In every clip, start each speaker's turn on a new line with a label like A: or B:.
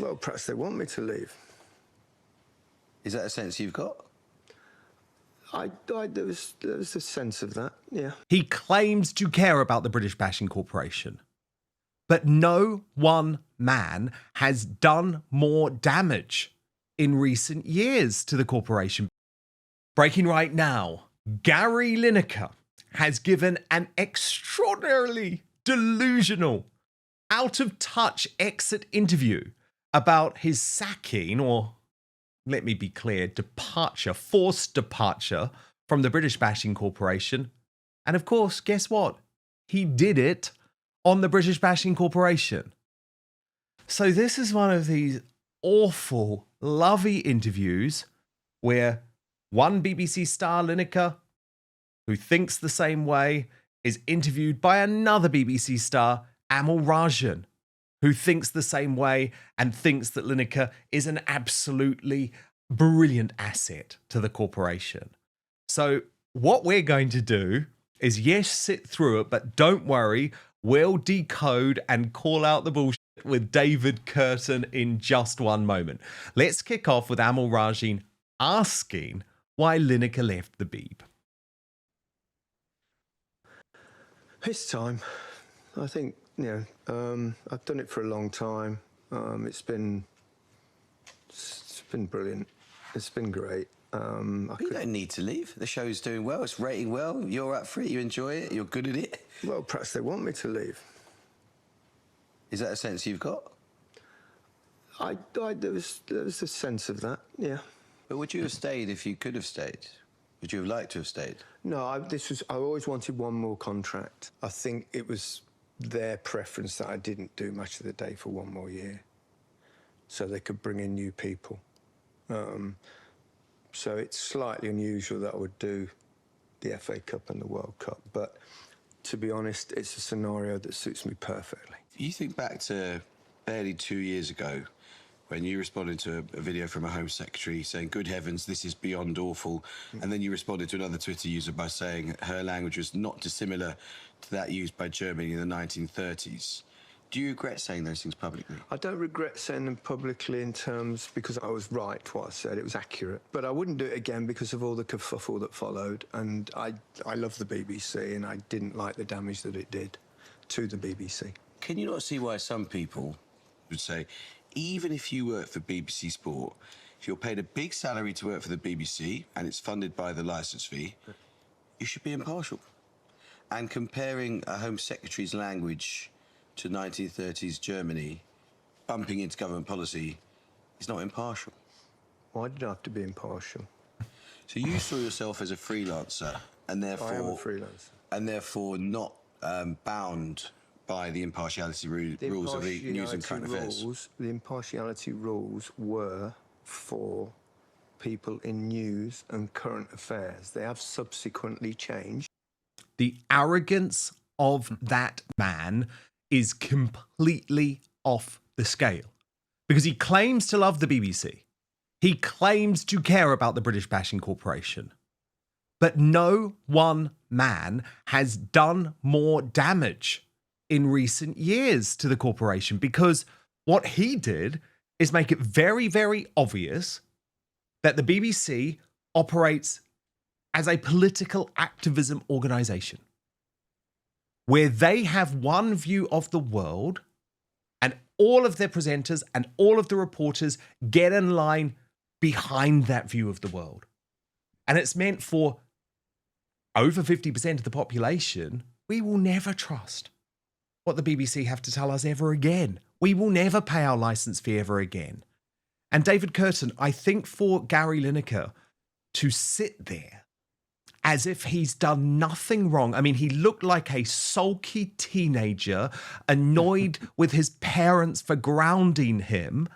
A: Well, perhaps they want me to leave.
B: Is that a sense you've got?
A: There was a sense of that, yeah.
C: He claims to care about the British Bashing Corporation, but no one man has done more damage in recent years to the corporation. Breaking right now, Gary Lineker has given an extraordinarily delusional, out-of-touch exit interview about his sacking, or let me be clear, departure, forced departure from the British Bashing Corporation. And of course, guess what? He did it on the British Bashing Corporation. So this is one of these awful, lovey interviews where one BBC star, Lineker, who thinks the same way, is interviewed by another BBC star, Amal Rajan, who thinks the same way and thinks that Lineker is an absolutely brilliant asset to the corporation. So what we're going to do is, yes, sit through it, but don't worry, we'll decode and call out the bullshit with David Kurten in just one moment. Let's kick off with Amal Rajan asking why Lineker left the Beeb.
A: It's time. I think, I've done it for a long time. It's been brilliant. It's been great.
B: You don't need to leave. The show's doing well. It's rating well. You're up for it. You enjoy it. You're good at it.
A: Well, perhaps they want me to leave.
B: Is that a sense you've got?
A: There was a sense of that, yeah.
B: But would you have stayed if you could have stayed? Would you have liked to have stayed?
A: No, I always wanted one more contract. I think it was their preference that I didn't do much of the day for one more year, so they could bring in new people. So it's slightly unusual that I would do the FA Cup and the World Cup, but to be honest, it's a scenario that suits me perfectly.
B: You think back to barely 2 years ago when you responded to a video from a Home Secretary saying, good heavens, this is beyond awful. And then you responded to another Twitter user by saying her language was not dissimilar to that used by Germany in the 1930s. Do you regret saying those things publicly?
A: I don't regret saying them publicly in terms because I was right what I said, it was accurate. But I wouldn't do it again because of all the kerfuffle that followed. And I love the BBC and I didn't like the damage that it did to the BBC.
B: Can you not see why some people would say, even if you work for BBC Sport, if you're paid a big salary to work for the BBC and it's funded by the licence fee, you should be impartial? And comparing a Home Secretary's language to 1930s Germany, bumping into government policy, is not impartial.
A: Why did I have to be impartial?
B: So you saw yourself as a freelancer and therefore...
A: I am a freelancer.
B: And therefore not bound by the impartiality rules of the news and current affairs.
A: The impartiality rules were for people in news and current affairs. They have subsequently changed.
C: The arrogance of that man is completely off the scale because he claims to love the BBC. He claims to care about the British Bashing Corporation. But no one man has done more damage in recent years to the corporation because what he did is make it very, very obvious that the BBC operates as a political activism organisation where they have one view of the world and all of their presenters and all of the reporters get in line behind that view of the world. And it's meant for over 50% of the population, we will never trust what the BBC have to tell us ever again. We will never pay our licence fee ever again. And David Kurten, I think for Gary Lineker to sit there as if he's done nothing wrong. I mean, he looked like a sulky teenager, annoyed with his parents for grounding him.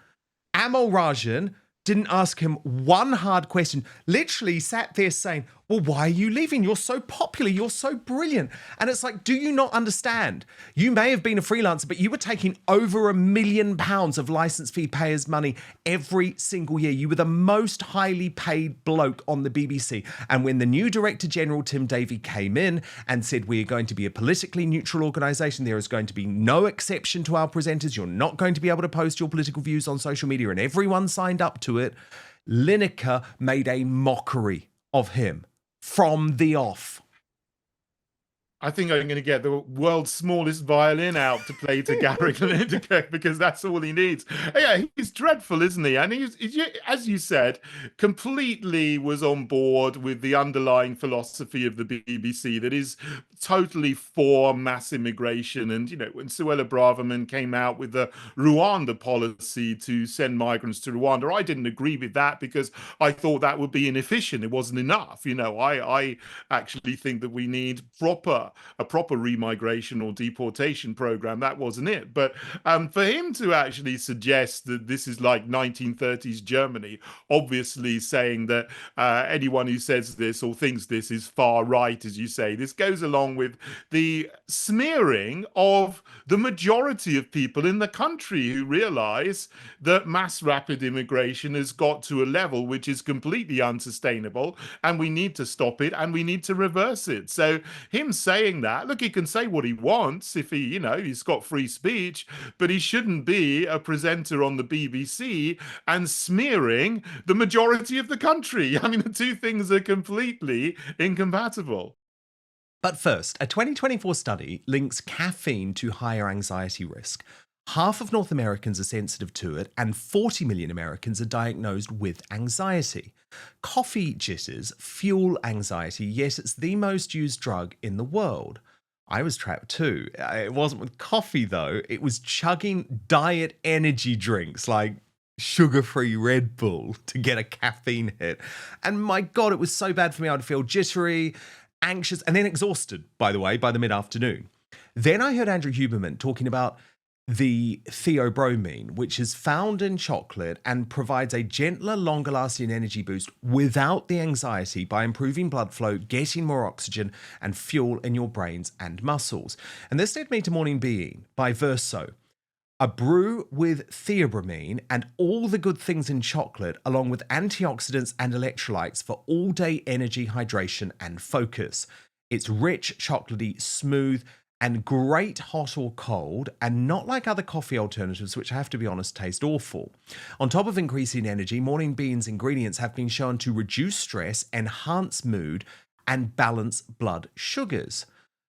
C: Amal Rajan didn't ask him one hard question, literally sat there saying, well, why are you leaving? You're so popular. You're so brilliant. And it's like, do you not understand? You may have been a freelancer, but you were taking over £1 million of license fee payers' money every single year. You were the most highly paid bloke on the BBC. And when the new Director General, Tim Davie, came in and said, we are going to be a politically neutral organisation, there is going to be no exception to our presenters, you're not going to be able to post your political views on social media, and everyone signed up to it, Lineker made a mockery of him from the off.
D: I think I'm going to get the world's smallest violin out to play to Gary Lineker because that's all he needs. Yeah, he's dreadful, isn't he? And he's, as you said, completely was on board with the underlying philosophy of the BBC that is totally for mass immigration. And, you know, when Suella Braverman came out with the Rwanda policy to send migrants to Rwanda, I didn't agree with that because I thought that would be inefficient. It wasn't enough. You know, I actually think that we need a proper remigration or deportation program. That wasn't it. But for him to actually suggest that this is like 1930s Germany, obviously saying that anyone who says this or thinks this is far right, as you say, this goes along with the smearing of the majority of people in the country who realize that mass rapid immigration has got to a level which is completely unsustainable and we need to stop it and we need to reverse it. So him saying that, look, he can say what he wants if he, you know, he's got free speech, but he shouldn't be a presenter on the BBC and smearing the majority of the country. I mean, the two things are completely incompatible.
C: But first, a 2024 study links caffeine to higher anxiety risk. Half of North Americans are sensitive to it, and 40 million Americans are diagnosed with anxiety. Coffee jitters fuel anxiety, yet it's the most used drug in the world. I was trapped too. It wasn't with coffee, though. It was chugging diet energy drinks like sugar-free Red Bull to get a caffeine hit. And my God, it was so bad for me. I'd feel jittery, anxious, and then exhausted, by the way, by the mid-afternoon. Then I heard Andrew Huberman talking about the theobromine, which is found in chocolate and provides a gentler, longer-lasting energy boost without the anxiety by improving blood flow, getting more oxygen and fuel in your brains and muscles. And this led me to Morning Being by Verso, a brew with theobromine and all the good things in chocolate, along with antioxidants and electrolytes for all-day energy, hydration, and focus. It's rich, chocolatey, smooth, and great hot or cold, and not like other coffee alternatives, which I have to be honest, taste awful. On top of increasing energy, Morning Bean's ingredients have been shown to reduce stress, enhance mood, and balance blood sugars.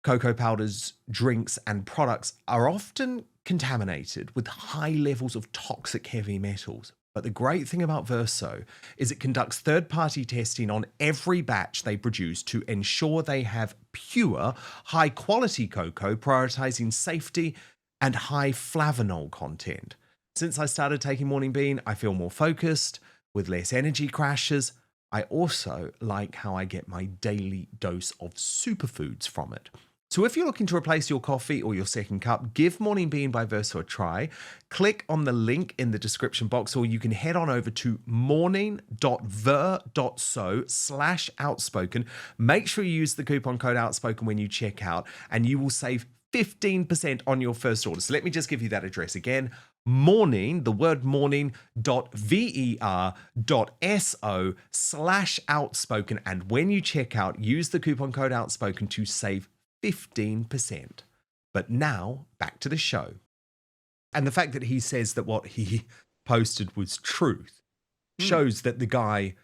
C: Cocoa powders, drinks, and products are often contaminated with high levels of toxic heavy metals. But the great thing about Verso is it conducts third-party testing on every batch they produce to ensure they have pure, high-quality cocoa, prioritizing safety and high flavanol content. Since I started taking Morning Bean, I feel more focused, with less energy crashes. I also like how I get my daily dose of superfoods from it. So if you're looking to replace your coffee or your second cup, give Morning Bean by Verso a try. Click on the link in the description box, or you can head on over to morning.ver.so/outspoken. Make sure you use the coupon code outspoken when you check out, and you will save 15% on your first order. So let me just give you that address again. Morning, the word morning.ver.so/outspoken. And when you check out, use the coupon code outspoken to save 15%. But now, back to the show. And the fact that he says that what he posted was truth shows that the guy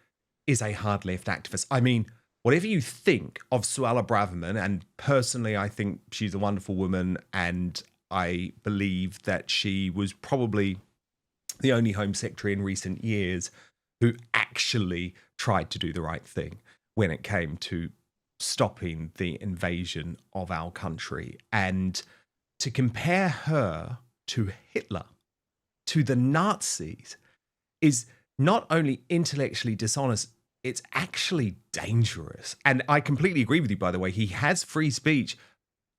C: is a hard left activist. I mean, whatever you think of Suella Braverman, and personally I think she's a wonderful woman, and I believe that she was probably the only Home Secretary in recent years who actually tried to do the right thing when it came to stopping the invasion of our country. And to compare her to Hitler, to the Nazis, is not only intellectually dishonest, it's actually dangerous. And I completely agree with you, by the way. He has free speech,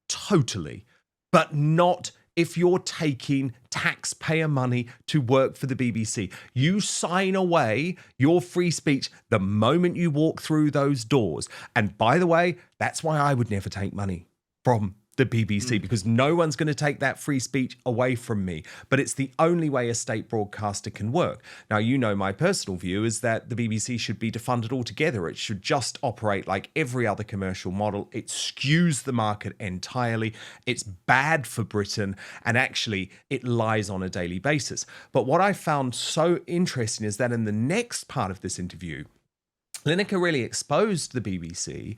C: totally, but not if you're taking taxpayer money to work for the BBC. You sign away your free speech the moment you walk through those doors. And by the way, that's why I would never take money from the BBC, because no one's going to take that free speech away from me. But it's the only way a state broadcaster can work. Now, you know, my personal view is that the BBC should be defunded altogether. It should just operate like every other commercial model. It skews the market entirely. It's bad for Britain, and actually it lies on a daily basis. But what I found so interesting is that in the next part of this interview, Lineker really exposed the BBC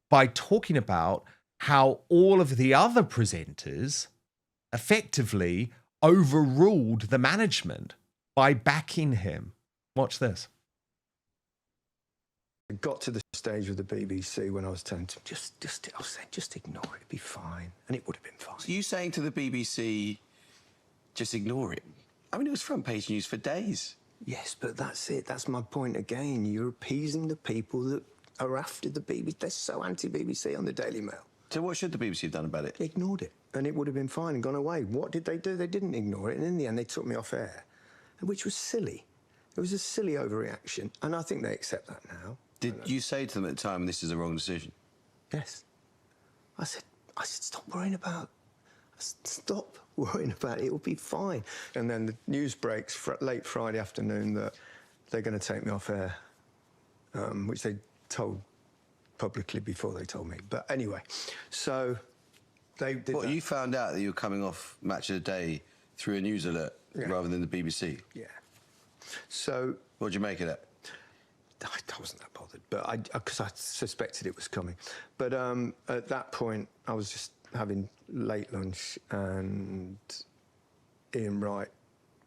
C: by talking about how all of the other presenters effectively overruled the management by backing him. Watch this.
A: I got to the stage with the BBC when I was telling them, I was saying, just ignore it, it'd be fine. And it would have been fine.
B: So you saying to the BBC, just ignore it? I mean, it was front page news for days.
A: Yes, but that's it. That's my point again. You're appeasing the people that are after the BBC. They're so anti-BBC on the Daily Mail.
B: So what should the BBC have done about it?
A: They ignored it, and it would have been fine and gone away. What did they do? They didn't ignore it, and in the end, they took me off air, which was silly. It was a silly overreaction, and I think they accept that now.
B: Did you say to them at the time, this is a wrong decision?
A: Yes. I said, stop worrying about it. It will be fine. And then the news breaks late Friday afternoon that they're going to take me off air, which they told publicly before they told me. But anyway, so they did that.
B: You found out that you were coming off Match of the Day through a news alert rather than the BBC?
A: Yeah. So...
B: What did you make of that?
A: I wasn't that bothered, but because I suspected it was coming. But at that point, I was just having late lunch, and Ian Wright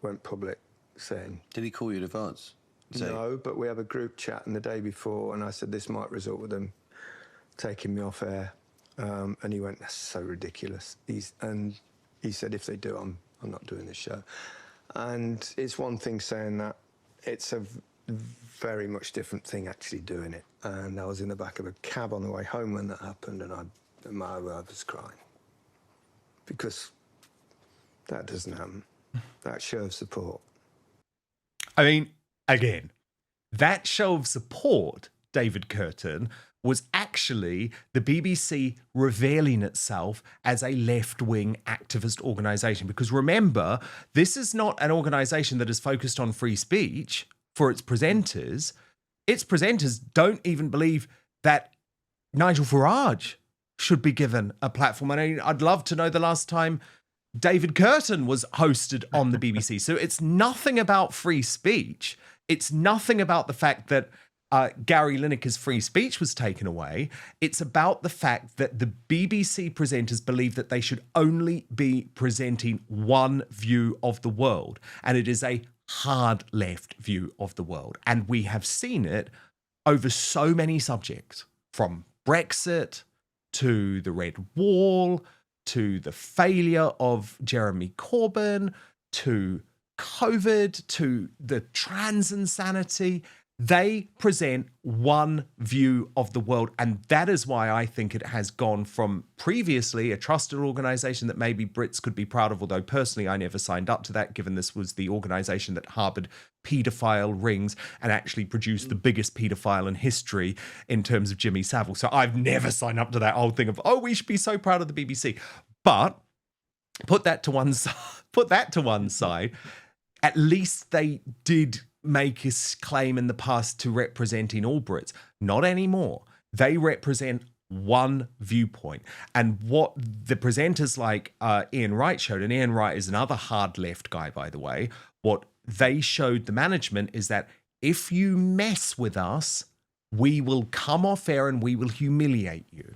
A: went public saying...
B: Did he call you in advance?
A: No, but we have a group chat and the day before, and I said this might result with them taking me off air, and he went, "That's so ridiculous." He said, "If they do, I'm not doing this show." And it's one thing saying that; it's a very much different thing actually doing it. And I was in the back of a cab on the way home when that happened, and I was crying because that doesn't happen. That show of support.
C: I mean, again, that show of support, David Kurten, was actually the BBC revealing itself as a left-wing activist organisation. Because remember, this is not an organisation that is focused on free speech for its presenters. Its presenters don't even believe that Nigel Farage should be given a platform. I mean, I'd love to know the last time David Kurten was hosted on the BBC. So it's nothing about free speech. It's nothing about the fact that Gary Lineker's free speech was taken away. It's about the fact that the BBC presenters believe that they should only be presenting one view of the world. And it is a hard left view of the world. And we have seen it over so many subjects, from Brexit to the Red Wall, to the failure of Jeremy Corbyn, to COVID, to the trans insanity. They present one view of the world. And that is why I think it has gone from previously a trusted organisation that maybe Brits could be proud of, although personally I never signed up to that, given this was the organisation that harboured paedophile rings and actually produced the biggest paedophile in history in terms of Jimmy Savile. So I've never signed up to that whole thing of, oh, we should be so proud of the BBC. But put that to one side, at least they did make a claim in the past to representing all Brits. Not anymore. They represent one viewpoint. And what the presenters like Ian Wright showed, and Ian Wright is another hard left guy, by the way, what they showed the management is that if you mess with us, we will come off air and we will humiliate you.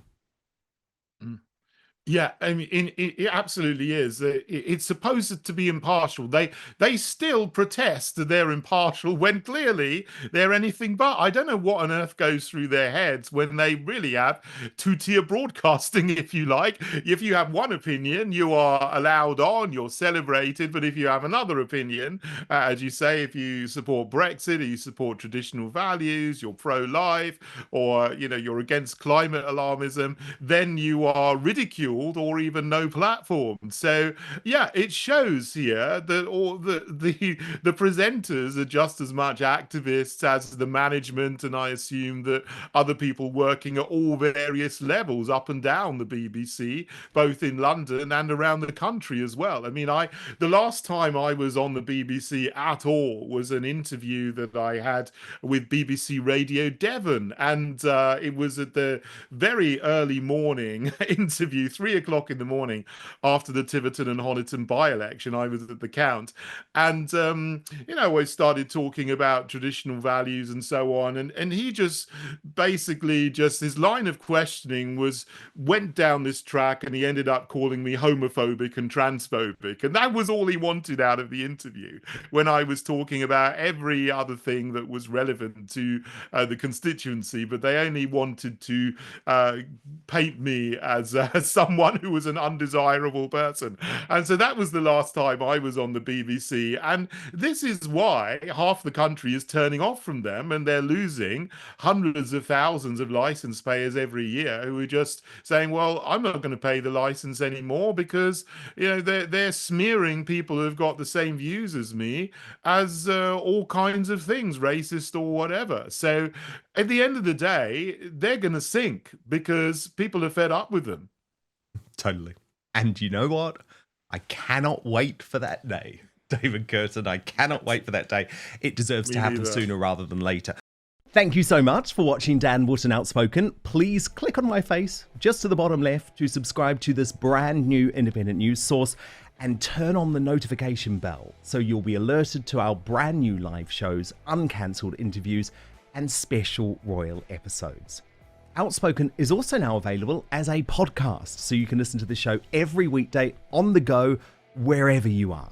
D: Yeah, I mean, it absolutely is. It's supposed to be impartial. They still protest that they're impartial when clearly they're anything but. I don't know what on earth goes through their heads when they really have two-tier broadcasting, if you like. If you have one opinion, you are allowed on, you're celebrated. But if you have another opinion, as you say, if you support Brexit, or you support traditional values, you're pro-life, or you're against climate alarmism, then you are ridiculed killed or even no platform. So yeah, it shows here that all the presenters are just as much activists as the management, and I assume that other people working at all various levels up and down the BBC, both in London and around the country as well. I mean, the last time I was on the BBC at all was an interview that I had with BBC Radio Devon, and it was at the very early morning interview, 3 o'clock in the morning, after the Tiverton and Honiton by-election. I was at the Count, and I started talking about traditional values and so on, and he just basically his line of questioning went down this track, and he ended up calling me homophobic and transphobic, and that was all he wanted out of the interview, when I was talking about every other thing that was relevant to the constituency, but they only wanted to paint me as someone who was an undesirable person. And so that was the last time I was on the BBC, and this is why half the country is turning off from them, and they're losing hundreds of thousands of license payers every year who are just saying, well, I'm not going to pay the license anymore, because they're smearing people who've got the same views as me as all kinds of things, racist or whatever. So at the end of the day, they're going to sink because people are fed up with them.
C: Totally. And you know what? I cannot wait for that day, David Kurten. I cannot wait for that day. It deserves to happen sooner rather than later. Thank you so much for watching Dan Wootton Outspoken. Please click on my face just to the bottom left to subscribe to this brand new independent news source, and turn on the notification bell so you'll be alerted to our brand new live shows, uncancelled interviews, and special royal episodes. Outspoken is also now available as a podcast, so you can listen to the show every weekday on the go, wherever you are.